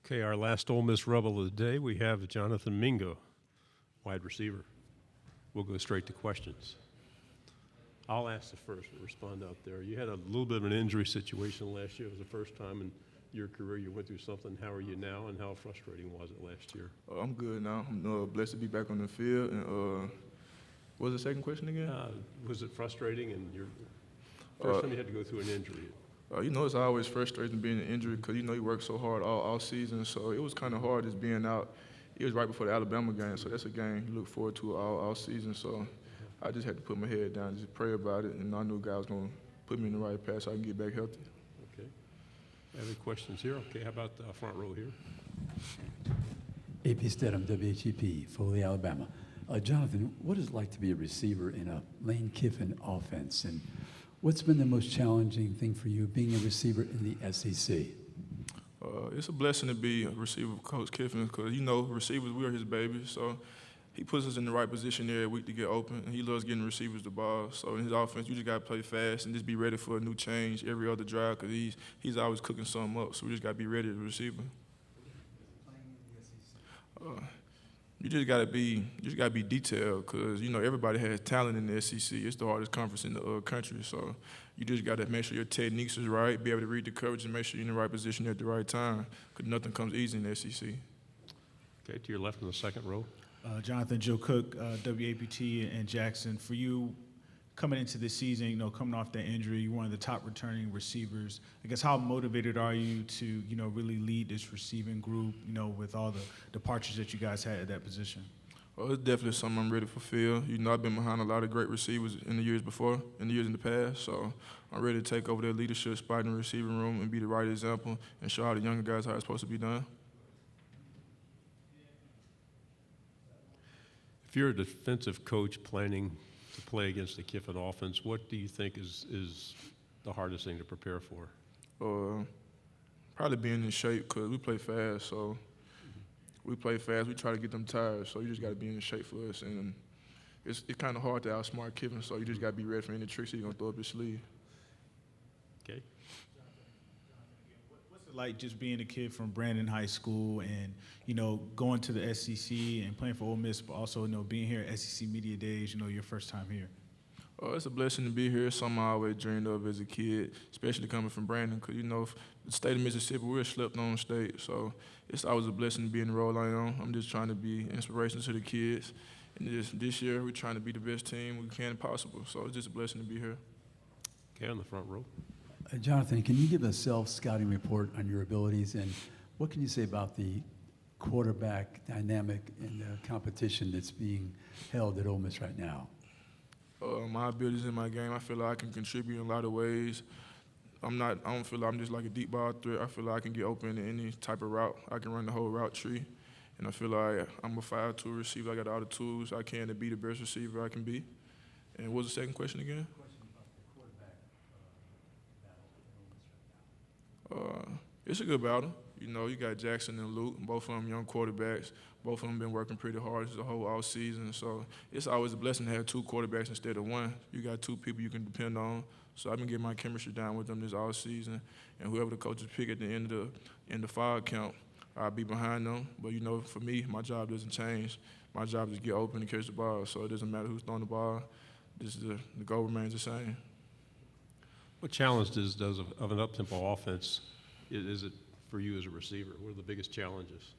Okay, our last Ole Miss Rebel of the day, we have Jonathan Mingo, wide receiver. We'll go straight to questions. I'll ask the first, we'll respond out there. You had a little bit of an injury situation last year. It was the first time in your career you went through something. How are you now, and how frustrating was it last year? I'm good now. I'm blessed to be back on the field. And what was the second question again? Was it frustrating, and your first time you had to go through an injury? It's always frustrating being an injury because, you work so hard all season. So it was kind of hard just being out. It was right before the Alabama game, so that's a game you look forward to all season. So I just had to put my head down and just pray about it, and I knew God was going to put me in the right path so I can get back healthy. Okay. Any questions here? Okay, how about the front row here? AP Stedham, WHEP, Foley, Alabama. Jonathan, what is it like to be a receiver in a Lane Kiffin offense? And what's been the most challenging thing for you being a receiver in the SEC? It's a blessing to be a receiver with Coach Kiffin because, receivers, we are his babies. So he puts us in the right position every week to get open, and he loves getting receivers the ball. So in his offense, you just got to play fast and just be ready for a new change every other drive because he's always cooking something up. So we just got to be ready as a receiver. You just got to be detailed because, everybody has talent in the SEC. It's the hardest conference in the country. So you just got to make sure your techniques is right, be able to read the coverage, and make sure you're in the right position at the right time because nothing comes easy in the SEC. Okay, to your left in the second row. Jonathan, Joe Cook, WAPT and Jackson. For you, coming into this season, coming off that injury, you're one of the top returning receivers. I guess how motivated are you to, really lead this receiving group, with all the departures that you guys had at that position? Well, it's definitely something I'm ready to fulfill. I've been behind a lot of great receivers in the years before, in the past, so I'm ready to take over their leadership spot in the receiving room and be the right example and show all the younger guys how it's supposed to be done. If you're a defensive coach planning to play against the Kiffin offense, what do you think is the hardest thing to prepare for? Probably being in shape because we play fast, so we play fast. We try to get them tired, so you just got to be in shape for us. And it's kind of hard to outsmart Kiffin, so you just got to be ready for any tricks he's going to throw up his sleeve. Okay. What's it like just being a kid from Brandon High School and, going to the SEC and playing for Ole Miss, but also, being here at SEC Media Days, your first time here? It's a blessing to be here. It's something I always dreamed of as a kid, especially coming from Brandon, because, the state of Mississippi, we're a slept-on state, so it's always a blessing to be in the role I am. I'm just trying to be inspiration to the kids. And this year, we're trying to be the best team we can possible, so it's just a blessing to be here. Okay, on the front row. Jonathan, can you give a self-scouting report on your abilities, and what can you say about the quarterback dynamic in the competition that's being held at Ole Miss right now? My abilities in my game, I feel like I can contribute in a lot of ways. I don't feel like I'm just like a deep ball threat. I feel like I can get open in any type of route. I can run the whole route tree. And I feel like I'm a 5-tool receiver. I got all the tools I can to be the best receiver I can be. And what was the second question again? It's a good battle. You got Jackson and Luke, both of them young quarterbacks. Both of them been working pretty hard the whole all season. So it's always a blessing to have two quarterbacks instead of one. You got two people you can depend on. So I've been getting my chemistry down with them this all season. And whoever the coaches pick at the end of the fall count, I'll be behind them. But, for me, my job doesn't change. My job is to get open and catch the ball. So it doesn't matter who's throwing the ball. The goal remains the same. What challenge does of an up-tempo offense is it for you as a receiver? What are the biggest challenges?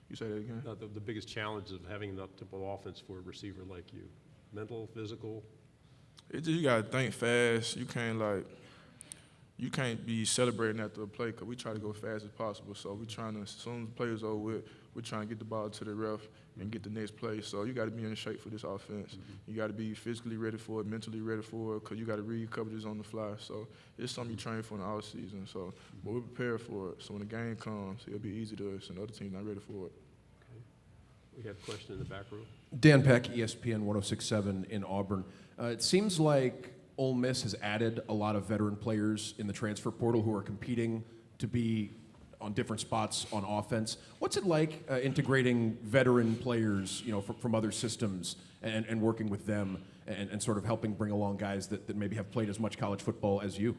You say that again? The biggest challenge of having an up-tempo offense for a receiver like you? Mental, physical? You got to think fast. You can't be celebrating after a play because we try to go fast as possible. So we're trying to, as soon as the play is over with, we're trying to get the ball to the ref and get the next play. So you got to be in shape for this offense. You got to be physically ready for it, mentally ready for it, because you got to read coverages on the fly. So it's something you train for in the off season. So, but we're prepared for it. So when the game comes, it'll be easy to us, and the other team's not ready for it. Okay. We have a question in the back row. Dan Peck, ESPN 1067 in Auburn. It seems like Ole Miss has added a lot of veteran players in the transfer portal who are competing to be on different spots on offense. What's it like integrating veteran players, from other systems and working with them and sort of helping bring along guys that maybe have played as much college football as you?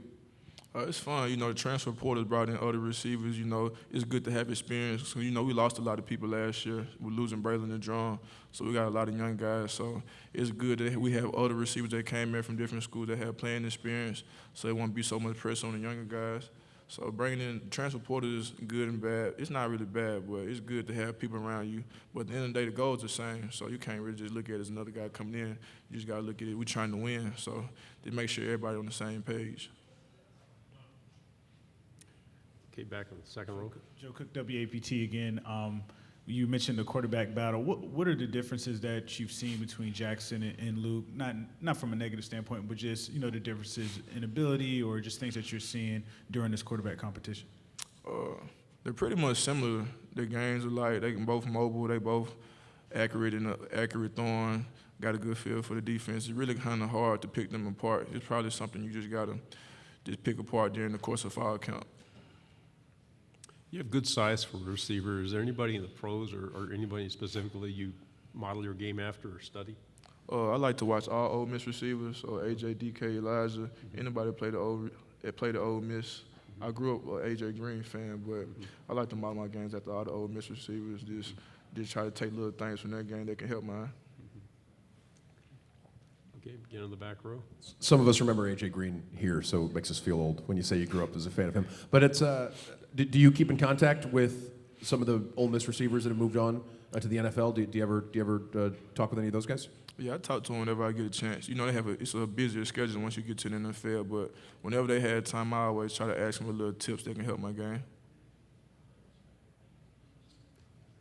It's fun. You know, the transfer portal brought in other receivers. You know, it's good to have experience. So, you know, we lost a lot of people last year. We're losing Braylon and Drum. So we got a lot of young guys. So it's good that we have other receivers that came in from different schools that have playing experience. So it won't be so much pressure on the younger guys. So bringing in transfer portal is good and bad. It's not really bad, but it's good to have people around you. But at the end of the day, the goal is the same. So you can't really just look at it as another guy coming in. You just got to look at it. We're trying to win. So to make sure everybody on the same page. Okay, back on the second row. Joe Cook, WAPT again. You mentioned the quarterback battle. What are the differences that you've seen between Jackson and Luke? Not from a negative standpoint, but just, you know, the differences in ability or just things that you're seeing during this quarterback competition. They're pretty much similar. Their games are like they can both mobile. They both accurate throwing. Got a good feel for the defense. It's really kind of hard to pick them apart. It's probably something you just gotta pick apart during the course of fall camp. You have good size for a receiver. Is there anybody in the pros or anybody specifically you model your game after or study? I like to watch all Ole Miss receivers, so AJ, DK, Elijah, anybody that play the Ole Miss. I grew up an AJ Green fan, but I like to model my games after all the Ole Miss receivers. Just try to take little things from their game that can help mine. Okay, begin on the back row. Some of us remember AJ Green here, so it makes us feel old when you say you grew up as a fan of him. But it's do you keep in contact with some of the Ole Miss receivers that have moved on to the NFL? Do you ever talk with any of those guys? Yeah, I talk to them whenever I get a chance. You know, it's a busier schedule once you get to the NFL, but whenever they had time, I always try to ask them a little tips that can help my game.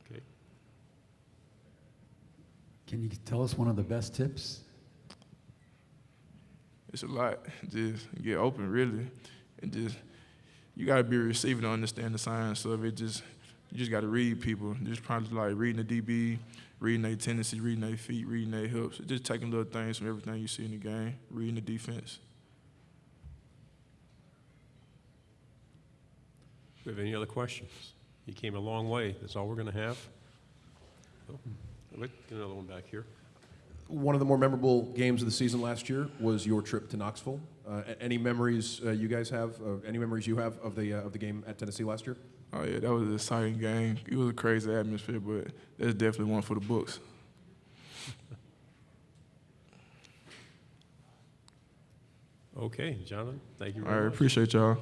Okay. Can you tell us one of the best tips? It's a lot. Just get open, really, and you got to be a receiver to understand the science of it. You just got to read people. Just probably like reading the DB, reading their tendencies, reading their feet, reading their hips. Just taking little things from everything you see in the game, reading the defense. Do we have any other questions? You came a long way. That's all we're going to have. Oh, wait, get another one back here. One of the more memorable games of the season last year was your trip to Knoxville. Any memories you guys have? Any memories you have of the game at Tennessee last year? Oh yeah, that was an exciting game. It was a crazy atmosphere, but that's definitely one for the books. Okay, Jonathan, thank you All very right, much. appreciate y'all.